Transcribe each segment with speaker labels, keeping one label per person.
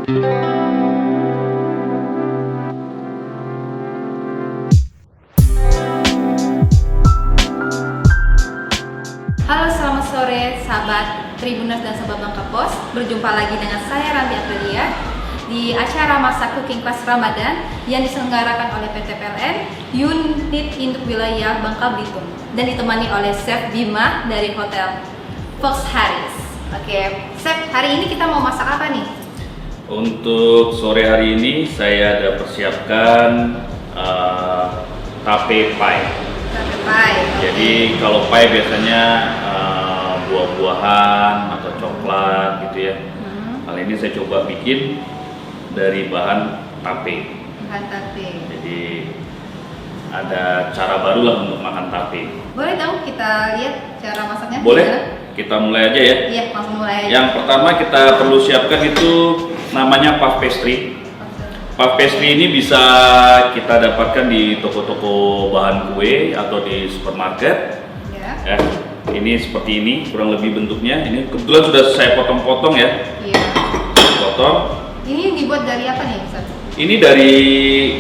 Speaker 1: Halo, selamat sore sahabat Tribuners dan sahabat Bangka Pos. Berjumpa lagi dengan saya Ranti Aprilia di acara Masak Cooking Class Ramadan yang diselenggarakan oleh PT PLN Unit Induk Wilayah Bangka Belitung dan ditemani oleh Chef Bima dari Hotel Fox Harris. Oke, Chef, hari ini kita mau masak apa nih?
Speaker 2: Untuk sore hari ini saya ada persiapkan tape pie.
Speaker 1: Tape pie.
Speaker 2: Jadi kalau pie biasanya buah-buahan atau coklat gitu ya. Kali ini saya coba bikin dari bahan tape.
Speaker 1: Bahan tape.
Speaker 2: Jadi ada cara baru lah untuk makan tape.
Speaker 1: Boleh dong kita lihat cara masaknya?
Speaker 2: Boleh?
Speaker 1: Gimana?
Speaker 2: Kita mulai aja ya.
Speaker 1: Iya, langsung mulai aja.
Speaker 2: Yang pertama kita perlu siapkan itu namanya puff pastry. Puff pastry ini bisa kita dapatkan di toko-toko bahan kue atau di supermarket.
Speaker 1: Ya.
Speaker 2: Ini seperti ini kurang lebih bentuknya. Ini kebetulan sudah saya potong-potong ya.
Speaker 1: Iya.
Speaker 2: Potong.
Speaker 1: Ini dibuat dari apa nih, Ustaz?
Speaker 2: Ini dari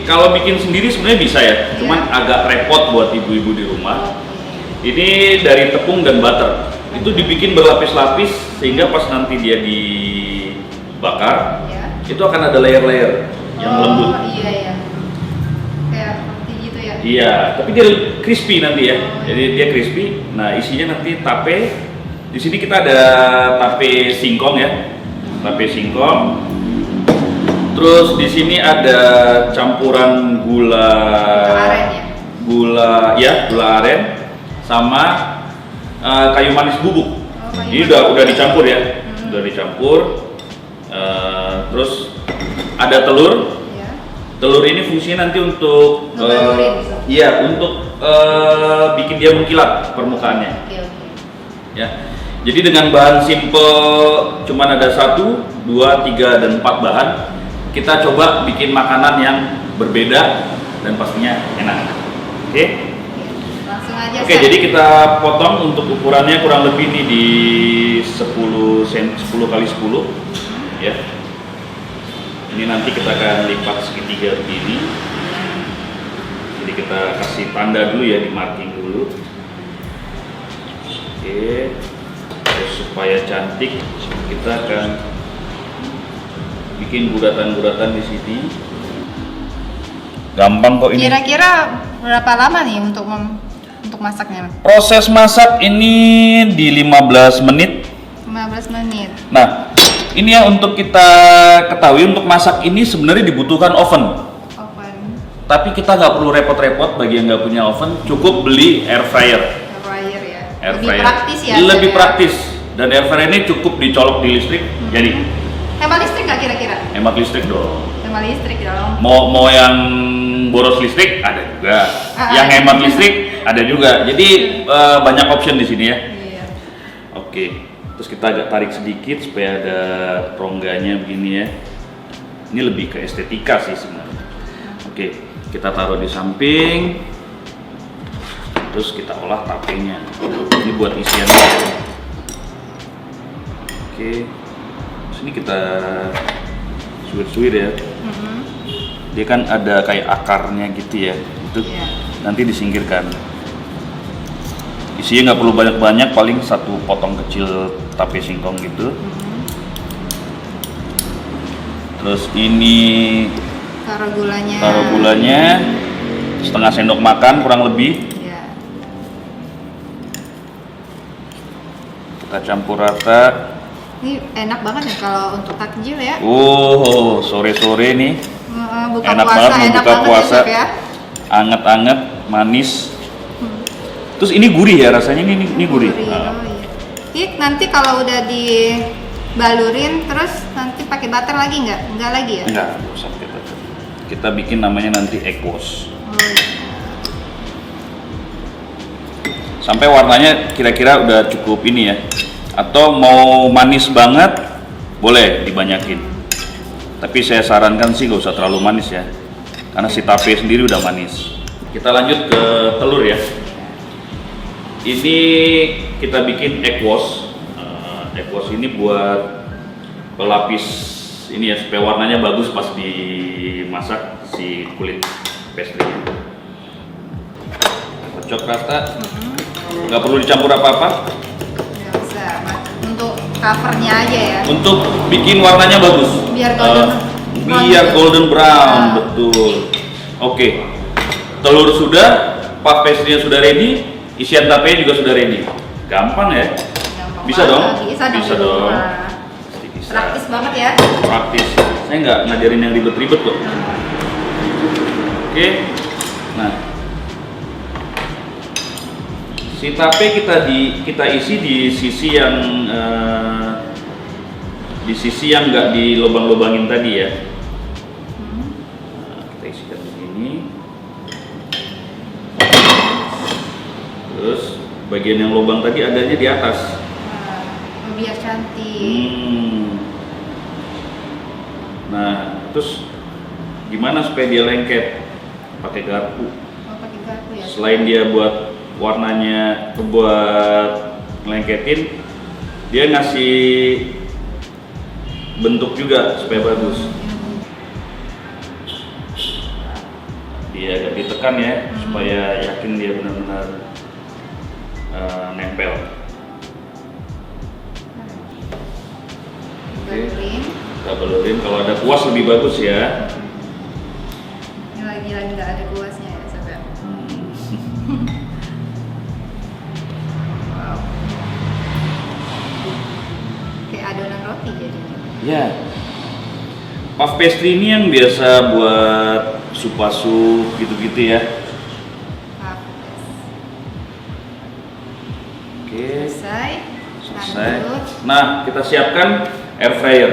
Speaker 2: kalau bikin sendiri sebenarnya bisa ya.
Speaker 1: Iya.
Speaker 2: Cuman agak repot buat ibu-ibu di rumah.
Speaker 1: Oke.
Speaker 2: Ini dari tepung dan butter. Itu dibikin berlapis-lapis sehingga pas nanti dia dibakar,
Speaker 1: Ya.
Speaker 2: itu akan ada layer-layer yang lembut.
Speaker 1: Iya ya. Kayak roti gitu ya.
Speaker 2: Iya, tapi dia crispy nanti ya.
Speaker 1: Oh, iya.
Speaker 2: Jadi dia crispy. Nah, isinya nanti tape. Di sini kita ada tape singkong ya. Tape singkong. Terus di sini ada campuran gula
Speaker 1: aren ya.
Speaker 2: Gula aren sama kayu manis bubuk.
Speaker 1: Kayu
Speaker 2: Ini udah dicampur ya. Udah dicampur. Terus ada telur.
Speaker 1: Ya.
Speaker 2: Telur ini fungsinya nanti untuk
Speaker 1: Ngebalurin.
Speaker 2: untuk bikin dia mengkilat permukaannya.
Speaker 1: Oke.
Speaker 2: Ya. Jadi dengan bahan simple cuman ada 1, 2, 3 dan 4 bahan, kita coba bikin makanan yang berbeda dan pastinya enak. Oke.
Speaker 1: Langsung aja.
Speaker 2: Oke,
Speaker 1: Chef.
Speaker 2: jadi kita potong untuk ukurannya kurang lebih nih di 10 kali 10 ya. Ini nanti kita akan lipat segitiga begini. Jadi kita kasih tanda dulu ya, di marking dulu. Oke. Terus supaya cantik, kita akan bikin guratan-guratan di sini. Gampang kok ini.
Speaker 1: Kira-kira berapa lama nih untuk masaknya?
Speaker 2: Proses masak ini di 15 menit.
Speaker 1: 15 menit.
Speaker 2: Nah, ini ya untuk kita ketahui, untuk masak ini sebenarnya dibutuhkan oven.
Speaker 1: Oven.
Speaker 2: Tapi kita nggak perlu repot-repot bagi yang nggak punya oven, cukup beli air fryer.
Speaker 1: Air fryer ya.
Speaker 2: Air
Speaker 1: Lebih
Speaker 2: fryer.
Speaker 1: praktis ya.
Speaker 2: Lebih
Speaker 1: Chef, ya?
Speaker 2: praktis. Dan air fryer ini cukup dicolok di listrik, jadi
Speaker 1: Hemat listrik nggak kira-kira?
Speaker 2: hemat listrik dong.
Speaker 1: Hemat listrik dong.
Speaker 2: Mau yang boros listrik ada juga, yang hemat listrik ada juga. Jadi banyak option di sini ya.
Speaker 1: Iya.
Speaker 2: Oke, terus kita agak tarik sedikit supaya ada rongganya begini ya. Ini lebih ke estetika sih sebenarnya. Oke, kita taruh di samping. Terus kita olah tapenya. Ini buat isiannya. Oke, terus ini kita suwir-suwir ya. Dia kan ada kayak akarnya gitu ya. Itu
Speaker 1: Iya.
Speaker 2: nanti disingkirkan. Isinya nggak perlu banyak-banyak, paling 1 potong kecil tape singkong gitu. Terus ini
Speaker 1: Taruh gulanya.
Speaker 2: setengah sendok makan kurang lebih.
Speaker 1: Iya.
Speaker 2: Kita campur rata.
Speaker 1: Ini enak banget ya kalau untuk takjil ya.
Speaker 2: Oh, sore-sore nih.
Speaker 1: Buka
Speaker 2: Enak
Speaker 1: puasa,
Speaker 2: banget mau
Speaker 1: enak
Speaker 2: buka
Speaker 1: banget
Speaker 2: puasa.
Speaker 1: ya, Chef ya.
Speaker 2: Anget-anget, manis. Terus ini gurih ya rasanya, ini gurih.
Speaker 1: Gurih,
Speaker 2: Nah,
Speaker 1: oh iya. Ini nanti kalau udah dibalurin terus nanti pakai butter lagi nggak? Nggak lagi ya?
Speaker 2: enggak usah kita. Kita bikin namanya nanti egg wash.
Speaker 1: Oh, iya.
Speaker 2: Sampai warnanya kira-kira udah cukup ini ya. Atau mau manis banget, boleh dibanyakin. Tapi saya sarankan sih gak usah terlalu manis ya, karena si tape sendiri udah manis. Kita lanjut ke telur ya. Ini kita bikin egg wash. Egg wash ini buat pelapis ini ya supaya warnanya bagus pas dimasak si kulit pastry-nya. Kocok rata, nggak perlu dicampur apa-apa.
Speaker 1: Nggak usah, untuk covernya aja ya.
Speaker 2: Untuk bikin warnanya bagus.
Speaker 1: Biar golden brown.
Speaker 2: Biar golden brown,
Speaker 1: Ah.
Speaker 2: betul. Oke, telur sudah, puff pastry-nya sudah ready, isian tapenya juga sudah ready. Gampang ya?
Speaker 1: Gampang
Speaker 2: Bisa
Speaker 1: banget.
Speaker 2: dong?
Speaker 1: Bisa
Speaker 2: Bisa
Speaker 1: di
Speaker 2: dong.
Speaker 1: rumah.
Speaker 2: Pasti bisa.
Speaker 1: Praktis banget ya.
Speaker 2: Praktis. Saya nggak ngajarin yang ribet-ribet kok. Oke, nah si tape kita isi di sisi yang nggak dilobang-lobangin tadi ya. Nah, kita isikan begini. Terus bagian yang lubang tadi adanya di atas.
Speaker 1: Biar cantik.
Speaker 2: Nah, terus gimana supaya dia lengket? Pakai garpu.
Speaker 1: Pakai garpu ya.
Speaker 2: Selain dia buat warnanya, buat ngelengketin, dia ngasih bentuk juga supaya bagus. Dia agak ditekan ya, supaya yakin dia benar-benar nempel.
Speaker 1: Balurin.
Speaker 2: Kita balurin, kalau ada kuas lebih bagus ya.
Speaker 1: Ini lagi nggak ada kuasnya ya, sahabat. Wow. Kayak adonan roti jadinya.
Speaker 2: Ya, puff pastry ini yang biasa buat sup gitu-gitu ya. Oke,
Speaker 1: Selesai.
Speaker 2: selesai.
Speaker 1: Lanjut.
Speaker 2: Nah, kita siapkan air fryer.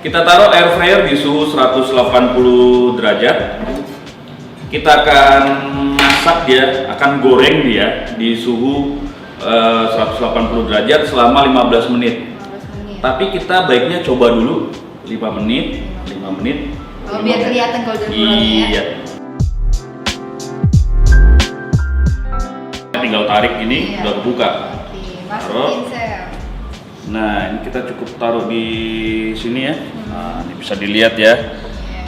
Speaker 2: Kita taruh air fryer di suhu 180 derajat. Kita akan masak dia, akan goreng dia di suhu 180 derajat selama 15 menit.
Speaker 1: 15 menit.
Speaker 2: Tapi kita baiknya coba dulu 5 menit, 5 menit.
Speaker 1: Oh,
Speaker 2: 5
Speaker 1: biar
Speaker 2: menit.
Speaker 1: kelihatan golden brown-nya ya.
Speaker 2: Iya. Tinggal tarik ini
Speaker 1: Iya.
Speaker 2: udah kebuka.
Speaker 1: Oke,
Speaker 2: Taruh.
Speaker 1: masukin sel.
Speaker 2: Nah, ini kita cukup taruh di sini ya. Nah, ini bisa dilihat ya.
Speaker 1: Iya.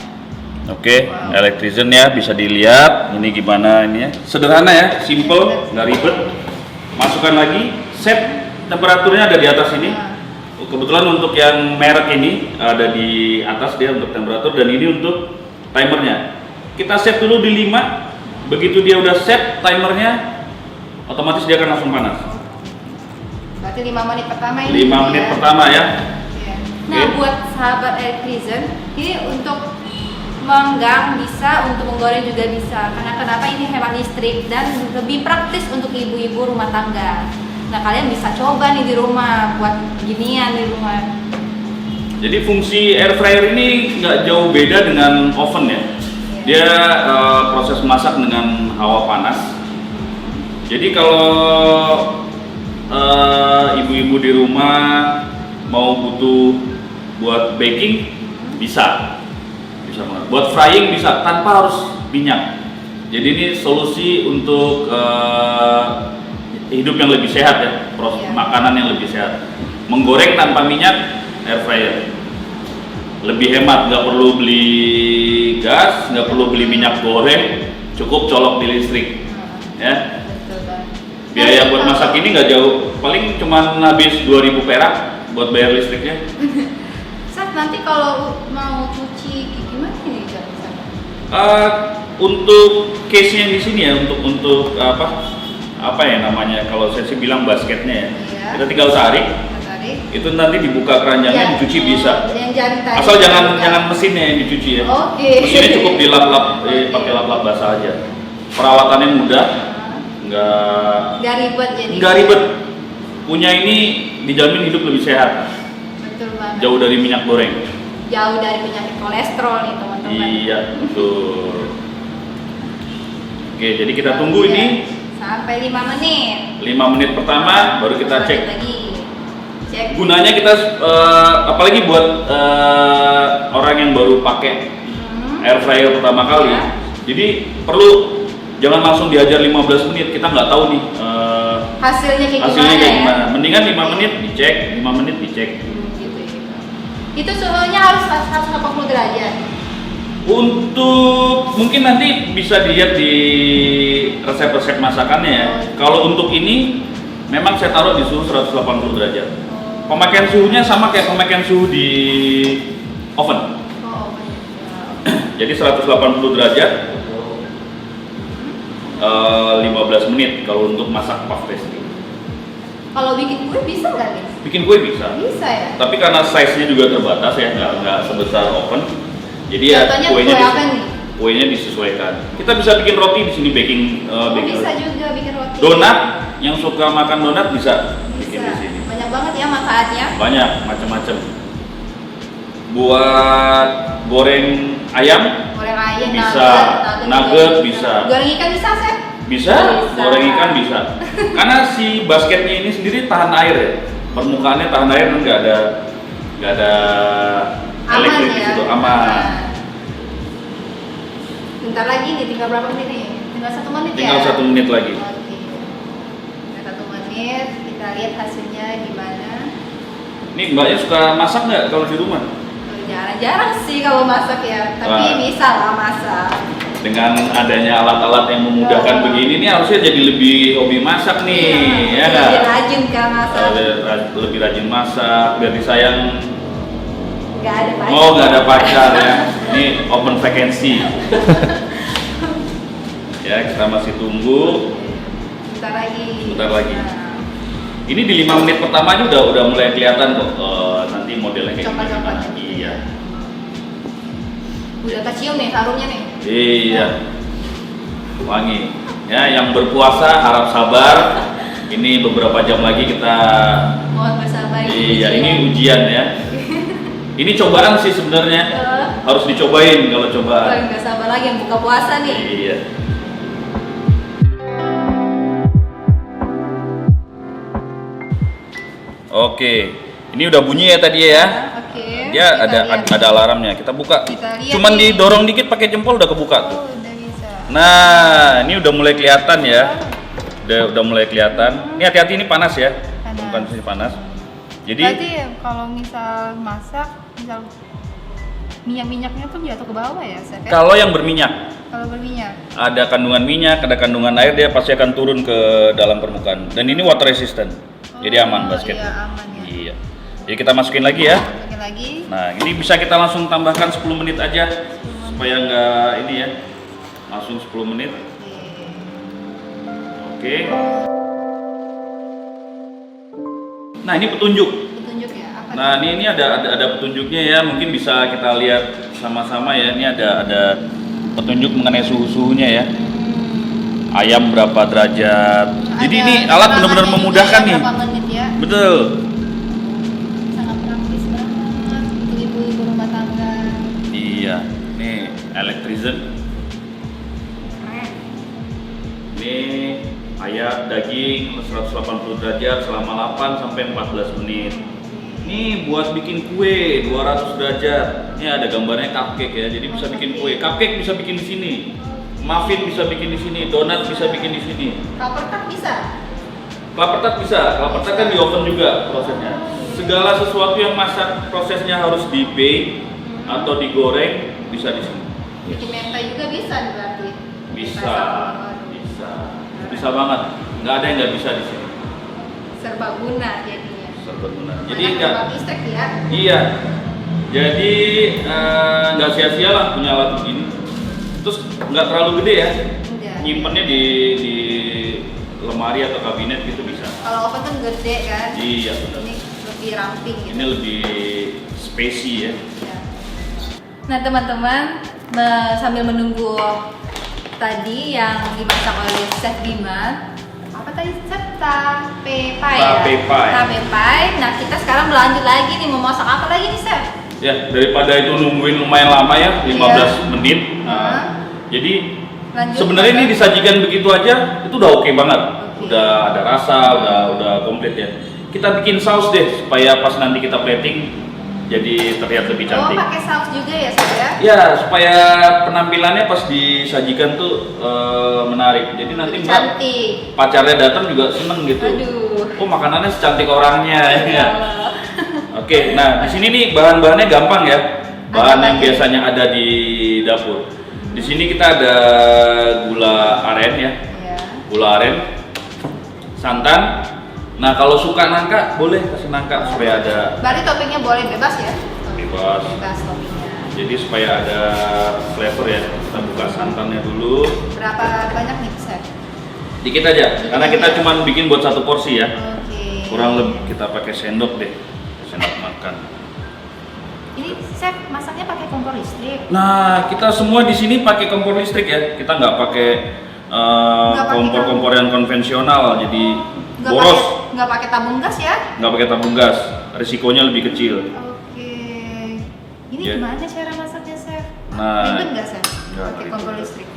Speaker 2: Oke,
Speaker 1: Wow.
Speaker 2: electrizen ya bisa dilihat. Ini gimana ini ya? Sederhana ya, simple, nggak ribet. Masukkan lagi, set temperaturnya ada di atas ini. Kebetulan untuk yang merek ini ada di atas dia untuk temperatur, dan ini untuk timernya. Kita set dulu di 5. Begitu dia udah set timernya, otomatis dia akan langsung panas.
Speaker 1: Berarti 5 menit pertama ini.
Speaker 2: 5 menit pertama ya.
Speaker 1: Iya. Nah,
Speaker 2: Oke.
Speaker 1: buat sahabat electrizen, ini untuk menggang bisa, untuk menggoreng juga bisa. Karena kenapa ini hemat listrik dan lebih praktis untuk ibu-ibu rumah tangga. Nah, kalian bisa coba nih di rumah buat ginian di rumah.
Speaker 2: Jadi fungsi air fryer ini nggak jauh beda dengan oven ya. Dia proses masak dengan hawa panas. Jadi kalau ibu-ibu di rumah mau butuh buat baking bisa banget. Buat frying bisa tanpa harus minyak. Jadi ini solusi untuk hidup yang lebih sehat ya,
Speaker 1: Iya.
Speaker 2: makanan yang lebih sehat. Menggoreng tanpa minyak, air fryer lebih hemat, nggak perlu beli gas, nggak perlu beli minyak goreng, cukup colok di listrik ya.
Speaker 1: Betul banget.
Speaker 2: Biaya buat masak ini nggak jauh, paling cuma habis 2.000 perak buat bayar listriknya.
Speaker 1: Sat, nanti kalau mau cuci gimana ini Jam?
Speaker 2: Untuk case-nya di sini ya, untuk apa ya namanya, kalau saya sih bilang basketnya ya.
Speaker 1: Iya.
Speaker 2: Kita tinggal tarik,
Speaker 1: Tarik.
Speaker 2: itu nanti dibuka keranjangnya, dicuci bisa.
Speaker 1: Yang jaring tadi.
Speaker 2: Asal jangan mesinnya yang dicuci ya.
Speaker 1: Oke.
Speaker 2: Mesinnya cukup dilap-lap, pakai lap-lap basah aja. Perawatannya mudah,
Speaker 1: Nggak ribet jadi.
Speaker 2: nggak ribet. Punya ini dijamin hidup lebih sehat,
Speaker 1: Betul banget.
Speaker 2: jauh dari minyak goreng.
Speaker 1: Jauh dari penyakit kolesterol nih teman-teman.
Speaker 2: Iya, betul. Oke, jadi kita tunggu
Speaker 1: Iya.
Speaker 2: ini
Speaker 1: Sampai 5 menit.
Speaker 2: 5 menit pertama, baru kita
Speaker 1: Terus
Speaker 2: cek.
Speaker 1: lanjut lagi. Cek.
Speaker 2: Gunanya kita, apalagi buat orang yang baru pakai air fryer pertama kali,
Speaker 1: Ya.
Speaker 2: jadi perlu jangan langsung diajar 15 menit, kita nggak tahu nih
Speaker 1: Hasilnya kayak
Speaker 2: hasilnya
Speaker 1: gimana
Speaker 2: kayak
Speaker 1: ya?
Speaker 2: gimana. Mendingan 5 menit dicek, 5 menit dicek.
Speaker 1: Gitu ya. Itu suhunya harus 180 derajat.
Speaker 2: Untuk mungkin nanti bisa dilihat di resep-resep masakannya ya. Kalau untuk ini memang saya taruh di suhu 180 derajat. Pemakaian suhunya sama kayak pemakaian suhu di oven. Jadi 180 derajat 15 menit kalau untuk masak puff pastry.
Speaker 1: Kalau bikin kue bisa nggak nih?
Speaker 2: Bikin kue bisa.
Speaker 1: Bisa ya.
Speaker 2: Tapi karena size-nya juga terbatas ya, nggak sebesar oven. Jadi
Speaker 1: contohnya
Speaker 2: ya
Speaker 1: kue apa nih?
Speaker 2: kuenya disesuaikan. Kita bisa bikin roti di sini, baking
Speaker 1: Bisa
Speaker 2: roti.
Speaker 1: juga bikin roti.
Speaker 2: Donat, yang suka makan donat bisa bikin di sini.
Speaker 1: Banyak banget ya manfaatnya.
Speaker 2: Banyak, macam-macam. Buat goreng ayam
Speaker 1: Goreng ayam,
Speaker 2: bisa, nugget bisa.
Speaker 1: Goreng ikan bisa, Chef?
Speaker 2: Bisa, goreng ikan bisa. Karena si basketnya ini sendiri tahan air ya. Permukaannya tahan air, nggak ada
Speaker 1: Aman
Speaker 2: elektrik di
Speaker 1: ya.
Speaker 2: situ, aman.
Speaker 1: Bentar lagi nih, tinggal berapa menit nih? Tinggal 1 menit ya?
Speaker 2: Tinggal 1 menit lagi.
Speaker 1: Oke. Tinggal 1 menit, kita lihat hasilnya gimana.
Speaker 2: Ini mbaknya suka masak nggak kalau di rumah?
Speaker 1: Jarang-jarang sih kalau masak ya, tapi
Speaker 2: Wah.
Speaker 1: bisa lah masak.
Speaker 2: Dengan adanya alat-alat yang memudahkan begini, nih harusnya jadi lebih hobi masak nih, ya nggak?
Speaker 1: Lebih rajin kan masak.
Speaker 2: Lebih rajin masak, biar disayang.
Speaker 1: Gak ada pacar.
Speaker 2: Oh, nggak ada pacar ya. Ini open vacancy. Ya, kita masih tunggu.
Speaker 1: Bentar lagi.
Speaker 2: Bentar lagi.
Speaker 1: Nah,
Speaker 2: Ini di 5 menit pertama aja udah mulai kelihatan kok nanti modelnya kayak
Speaker 1: Coklat-coklat.
Speaker 2: gimana. Iya.
Speaker 1: udah kecium nih harumnya nih.
Speaker 2: Iya. Wangi. Ya, yang berpuasa harap sabar. Ini beberapa jam lagi kita.
Speaker 1: Mohon bersabar.
Speaker 2: Iya, ini ujian ya. Ini cobaan sih sebenarnya. Harus dicobain kalau cobaan.
Speaker 1: Nggak sabar lagi yang buka puasa nih.
Speaker 2: Iya. Oke, ini udah bunyi ya tadi ya.
Speaker 1: Oke.
Speaker 2: Dia
Speaker 1: kita lihat.
Speaker 2: ada alarmnya. Kita buka.
Speaker 1: Kita lihat
Speaker 2: Cuman
Speaker 1: nih.
Speaker 2: didorong dikit pakai jempol udah kebuka tuh.
Speaker 1: Oh, udah bisa.
Speaker 2: Nah, ini udah mulai kelihatan ya. Udah mulai kelihatan. Ini hati-hati, ini panas ya.
Speaker 1: Panas.
Speaker 2: Bukan sini panas. Jadi
Speaker 1: Berarti kalau misal masak, misal minyak-minyaknya tuh jatuh ke bawah ya, Chef?
Speaker 2: kalau yang berminyak,
Speaker 1: Kalau berminyak.
Speaker 2: ada kandungan minyak, ada kandungan air, dia pasti akan turun ke dalam permukaan. Dan ini water resistant. Jadi aman basketnya.
Speaker 1: Iya, aman ya.
Speaker 2: Iya. Jadi kita masukin lagi ya.
Speaker 1: Masukin lagi.
Speaker 2: Nah, ini bisa kita langsung tambahkan 10 menit aja supaya nggak ini ya. Langsung 10 menit. Oke. Nah, ini petunjuk.
Speaker 1: Petunjuk ya. Apa
Speaker 2: Nah, ini ada petunjuknya ya. Mungkin bisa kita lihat sama-sama ya. Ini ada petunjuk mengenai suhunya ya. Ayam berapa derajat. Jadi
Speaker 1: Ada
Speaker 2: ini alat
Speaker 1: timangannya
Speaker 2: benar-benar
Speaker 1: juga
Speaker 2: memudahkan
Speaker 1: ya,
Speaker 2: nih.
Speaker 1: berapa menit ya.
Speaker 2: Betul.
Speaker 1: Sangat praktis banget untuk ibu-ibu rumah tangga.
Speaker 2: Iya. Nih, electrician.
Speaker 1: Keren.
Speaker 2: Ini ayam daging 180 derajat selama 8 sampai 14 menit. Ini buat bikin kue 200 derajat. Ini ada gambarnya cupcake ya. Jadi bisa bikin kue. Cupcake bisa bikin di sini. Muffin bisa bikin di sini, donat bisa bikin di sini.
Speaker 1: Kelapa tart bisa.
Speaker 2: Kelapa tart bisa. Kelapa tart kan di oven juga prosesnya. Segala sesuatu yang masak prosesnya harus di bake atau digoreng bisa di sini.
Speaker 1: Bikin mentai juga bisa nih berarti.
Speaker 2: Bisa, bisa banget. Nggak ada yang nggak bisa di sini.
Speaker 1: Serbaguna jadinya.
Speaker 2: Serba guna. Jadi
Speaker 1: Jadi
Speaker 2: nggak.
Speaker 1: istek ya.
Speaker 2: Iya. Jadi nggak sia-sia lah punya alat begini. Terus nggak terlalu gede ya.
Speaker 1: Enggak.
Speaker 2: Nyimpennya di lemari atau kabinet gitu bisa.
Speaker 1: Kalau oven kan gede kan.
Speaker 2: Iya benar.
Speaker 1: Ini lebih ramping gitu.
Speaker 2: Ini lebih spacey ya.
Speaker 1: Ya. Nah teman-teman, sambil menunggu tadi yang dimasak oleh Chef Bima, apa tadi Chef? Tape pie ya?
Speaker 2: Tape pie.
Speaker 1: Tape pie. Nah kita sekarang berlanjut lagi nih, mau masak apa lagi nih Chef?
Speaker 2: Ya, daripada itu nungguin lumayan lama ya, 15 menit. Nah, jadi
Speaker 1: Lanjut,
Speaker 2: sebenarnya ini
Speaker 1: Pak.
Speaker 2: disajikan begitu aja, itu udah oke banget.
Speaker 1: Oke.
Speaker 2: Udah ada rasa, udah komplit ya. Kita bikin saus deh supaya pas nanti kita plating jadi terlihat lebih
Speaker 1: Oh
Speaker 2: cantik.
Speaker 1: pakai saus juga ya Chef ya?
Speaker 2: Ya, supaya penampilannya pas disajikan tuh menarik. Jadi nanti
Speaker 1: Lebih
Speaker 2: Mbak
Speaker 1: cantik.
Speaker 2: pacarnya datang juga seneng gitu.
Speaker 1: Aduh.
Speaker 2: Oh, makanannya secantik orangnya ya.
Speaker 1: Ya
Speaker 2: nggak?
Speaker 1: Allah.
Speaker 2: Oke, nah di sini nih bahan-bahannya gampang ya. Bahan yang biasanya ada di dapur. Di sini kita ada gula aren ya.
Speaker 1: Iya.
Speaker 2: Gula aren, santan. Nah, kalau suka nangka boleh kasih nangka supaya ada
Speaker 1: Berarti toppingnya boleh bebas ya?
Speaker 2: bebas.
Speaker 1: Bebas toppingnya.
Speaker 2: Jadi supaya ada flavor ya. Kita buka santannya dulu.
Speaker 1: Berapa banyak nih, Chef?
Speaker 2: Dikit aja, karena kita
Speaker 1: aja.
Speaker 2: cuma bikin buat satu porsi ya.
Speaker 1: Oke.
Speaker 2: Kurang lebih kita pakai sendok deh, sendok makan.
Speaker 1: Ini Chef masaknya pakai kompor listrik.
Speaker 2: Nah, kita semua di sini pakai kompor listrik ya. Kita nggak pakai
Speaker 1: Nggak pakai
Speaker 2: kompor-kompor yang konvensional, jadi
Speaker 1: Nggak
Speaker 2: boros.
Speaker 1: pakai- nggak pakai tabung gas ya?
Speaker 2: Nggak pakai tabung gas, risikonya lebih kecil.
Speaker 1: Oke. Ini
Speaker 2: Ya.
Speaker 1: gimana cara masaknya, Chef?
Speaker 2: Nah,
Speaker 1: Ribet nggak, Chef?
Speaker 2: nggak
Speaker 1: Pakai
Speaker 2: ribet.
Speaker 1: kompor listrik.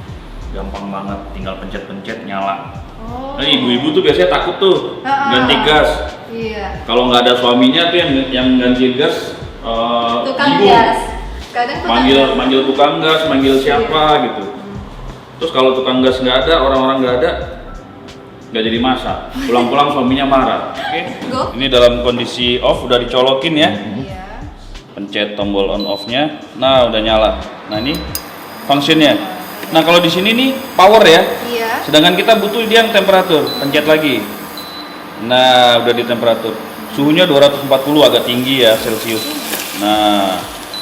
Speaker 2: Gampang banget, tinggal pencet-pencet nyala.
Speaker 1: Oh.
Speaker 2: Nah, ibu-ibu tuh biasanya takut tuh ganti gas.
Speaker 1: Iya.
Speaker 2: Kalau nggak ada suaminya tuh yang ganti gas,
Speaker 1: Tukang
Speaker 2: bingung.
Speaker 1: gas. Kadang tukang gas.
Speaker 2: manggil tukang gas, manggil siapa gitu. Terus kalau tukang gas nggak ada, orang-orang nggak ada, nggak jadi masak. Pulang-pulang suaminya marah. Oke.
Speaker 1: Go.
Speaker 2: Ini dalam kondisi off, udah dicolokin ya.
Speaker 1: Iya.
Speaker 2: Pencet tombol on off-nya. Nah, udah nyala. Nah, ini functionnya. Nah, kalau di sini nih power ya.
Speaker 1: Iya.
Speaker 2: Sedangkan kita butuh dia yang temperatur. Pencet lagi. Nah, udah di temperatur. Suhunya 240, agak tinggi ya Celcius. Nah,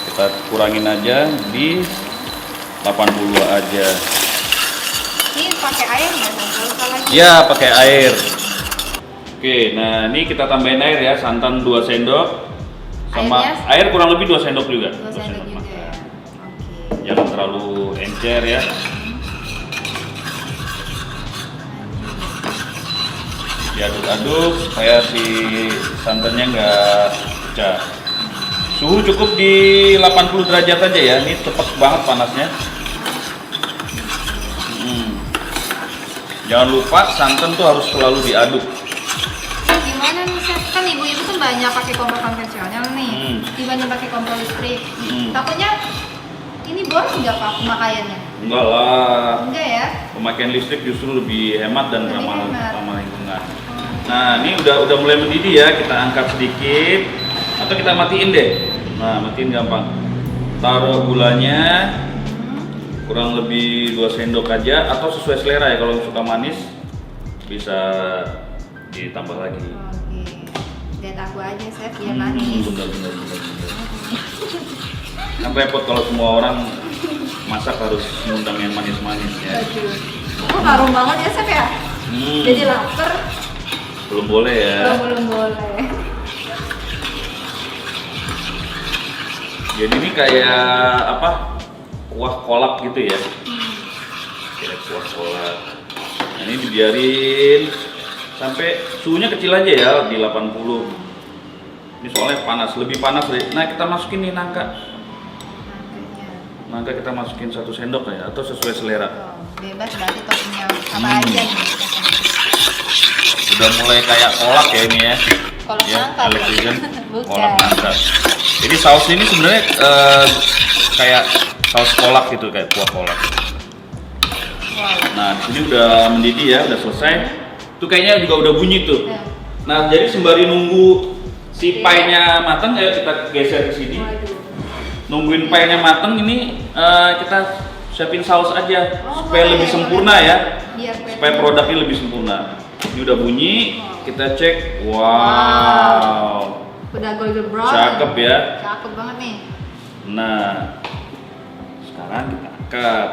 Speaker 2: kita kurangin aja di 80 aja.
Speaker 1: Ini pakai air nggak, Chef? Kalau salah lagi.
Speaker 2: Ya, pakai air. Oke, nah ini kita tambahin air ya, santan 2 sendok. Sama
Speaker 1: Airnya?
Speaker 2: air kurang lebih 2 sendok juga.
Speaker 1: 2 sendok juga
Speaker 2: makan.
Speaker 1: ya. Oke.
Speaker 2: Jangan terlalu encer ya. Diaduk-aduk supaya si santannya nggak pecah. Suhu cukup di 80 derajat aja ya. Ini cepet banget panasnya. Jangan lupa santan tuh harus selalu diaduk.
Speaker 1: Gimana nih, Chef? Kan ibu-ibu kan banyak pakai kompor konvensional nih, dibanding pakai kompor listrik. Takutnya ini boros nggak Pak pemakaiannya?
Speaker 2: Enggak lah.
Speaker 1: Enggak ya?
Speaker 2: Pemakaian listrik justru lebih hemat dan
Speaker 1: Lebih
Speaker 2: ramah
Speaker 1: hemat.
Speaker 2: ramah lingkungan. Nah, ini udah mulai mendidih ya, kita angkat sedikit atau kita matiin deh. Nah, matiin gampang. Taruh gulanya kurang lebih 2 sendok aja atau sesuai selera ya. Kalau suka manis bisa ditambah lagi.
Speaker 1: Oke. Lihat aku aja, Chef, biar manis.
Speaker 2: Bener. Kan repot kalau semua orang masak harus ngundang yang manis-manis ya.
Speaker 1: Aduh. Oh, harum banget ya, Chef ya? Jadi lapar.
Speaker 2: Belum boleh ya.
Speaker 1: Belum boleh.
Speaker 2: Jadi ini kayak apa? Kuah kolak gitu ya. Kayak kuah kolak. Nah, ini dibiarin sampai suhunya kecil aja ya di 80. Ini soalnya panas, lebih panas deh. Nah, kita masukin nih nangka. Nangka kita masukin 1 sendok ya atau sesuai selera.
Speaker 1: Oh, bebas berarti toppingnya apa aja nih.
Speaker 2: Udah mulai kayak kolak ya ini ya.
Speaker 1: Kolak
Speaker 2: Ya,
Speaker 1: nangka,
Speaker 2: Alex
Speaker 1: ya?
Speaker 2: Vision,
Speaker 1: Bukan.
Speaker 2: kolak nangka. Jadi saus ini sebenarnya kayak saus kolak gitu, kayak kuah kolak.
Speaker 1: Wow.
Speaker 2: Nah, di sini udah mendidih ya, udah selesai. Tuh kayaknya juga udah bunyi tuh.
Speaker 1: Ya.
Speaker 2: Nah, jadi sembari nunggu si pie-nya matang, ya kita geser ke sini.
Speaker 1: Waduh.
Speaker 2: Nungguin pie-nya matang ini kita siapin saus aja
Speaker 1: Oh,
Speaker 2: supaya
Speaker 1: boleh,
Speaker 2: lebih
Speaker 1: boleh.
Speaker 2: sempurna ya.
Speaker 1: Biar
Speaker 2: Supaya produknya lebih sempurna. Ini udah bunyi, kita cek. Wow.
Speaker 1: Udah golden brown.
Speaker 2: Cakep ya.
Speaker 1: Cakep banget nih.
Speaker 2: Nah, sekarang kita angkat.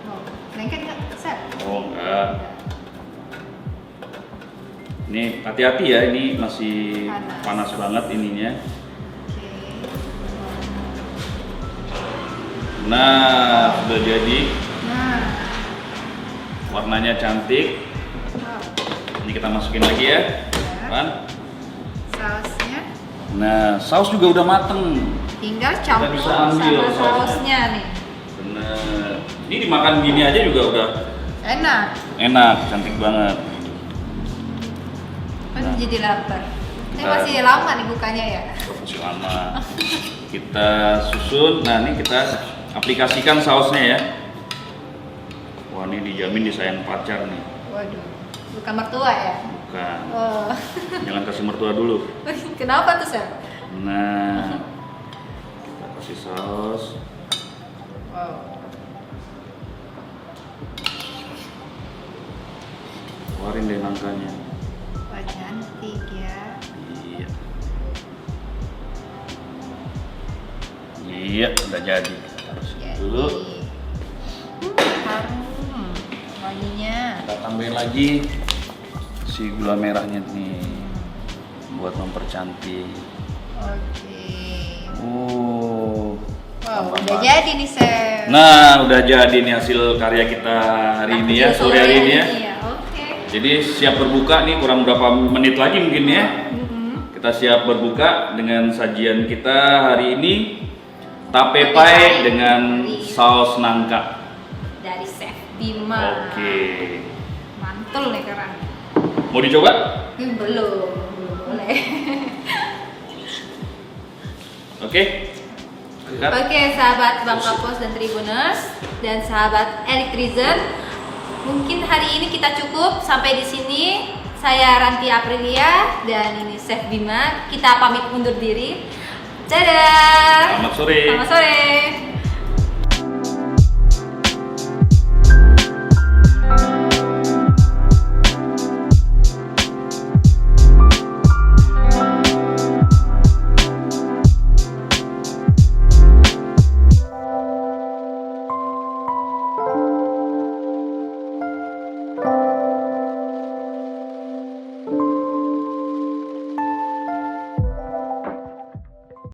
Speaker 1: Oh, lengket nggak, Chef?
Speaker 2: Oh enggak. Ini hati-hati ya, ini masih
Speaker 1: Panas.
Speaker 2: panas banget ininya.
Speaker 1: Oke.
Speaker 2: Nah, sudah jadi.
Speaker 1: Nah,
Speaker 2: Warnanya cantik.
Speaker 1: wow.
Speaker 2: Ini kita masukin lagi ya. Kan?
Speaker 1: Sausnya
Speaker 2: Nah, saus juga udah mateng.
Speaker 1: tinggal campur
Speaker 2: bisa ambil
Speaker 1: sama
Speaker 2: sausnya.
Speaker 1: sausnya nih.
Speaker 2: Bener. Ini dimakan gini aja juga udah
Speaker 1: Enak.
Speaker 2: enak, cantik banget.
Speaker 1: Aduh, jadi lapar. Ini
Speaker 2: Nah.
Speaker 1: masih lama nih bukanya ya.
Speaker 2: Masih lama. Kita susun. Nah, ini kita aplikasikan sausnya ya. Wah, ini dijamin disayang pacar nih.
Speaker 1: Waduh, bukan mertua ya?
Speaker 2: bukan.
Speaker 1: Oh.
Speaker 2: Jangan kasih mertua dulu.
Speaker 1: Kenapa tuh, Chef?
Speaker 2: Nah, kita kasih saus.
Speaker 1: Wow.
Speaker 2: Keluarin deh nangkanya.
Speaker 1: Wah, cantik ya.
Speaker 2: Iya. Iya, udah jadi. Taruh sini
Speaker 1: Jadi.
Speaker 2: dulu.
Speaker 1: Harum wanginya.
Speaker 2: Kita tambahin lagi si gula merahnya nih buat mempercantik.
Speaker 1: Oke.
Speaker 2: Oh.
Speaker 1: Wow,
Speaker 2: tambah
Speaker 1: udah
Speaker 2: banget.
Speaker 1: jadi nih, Chef.
Speaker 2: Nah, udah jadi nih hasil karya kita hari ini ya, sore hari ini ya.
Speaker 1: Iya, oke.
Speaker 2: Jadi siap berbuka nih, kurang berapa menit lagi mungkin ya. Kita siap berbuka dengan sajian kita hari ini, tape pai dengan saus nangka.
Speaker 1: Dari Chef Bima.
Speaker 2: Oke.
Speaker 1: Mantul nih sekarang.
Speaker 2: Mau dicoba?
Speaker 1: Belum boleh.
Speaker 2: Oke. Angkat.
Speaker 1: Oke, sahabat Bang Kapos dan Tribuners dan sahabat Electrizen, mungkin hari ini kita cukup sampai di sini. Saya Ranti Aprilia dan ini Chef Bima. Kita pamit undur diri. Dadah.
Speaker 2: Selamat sore.
Speaker 1: Selamat sore.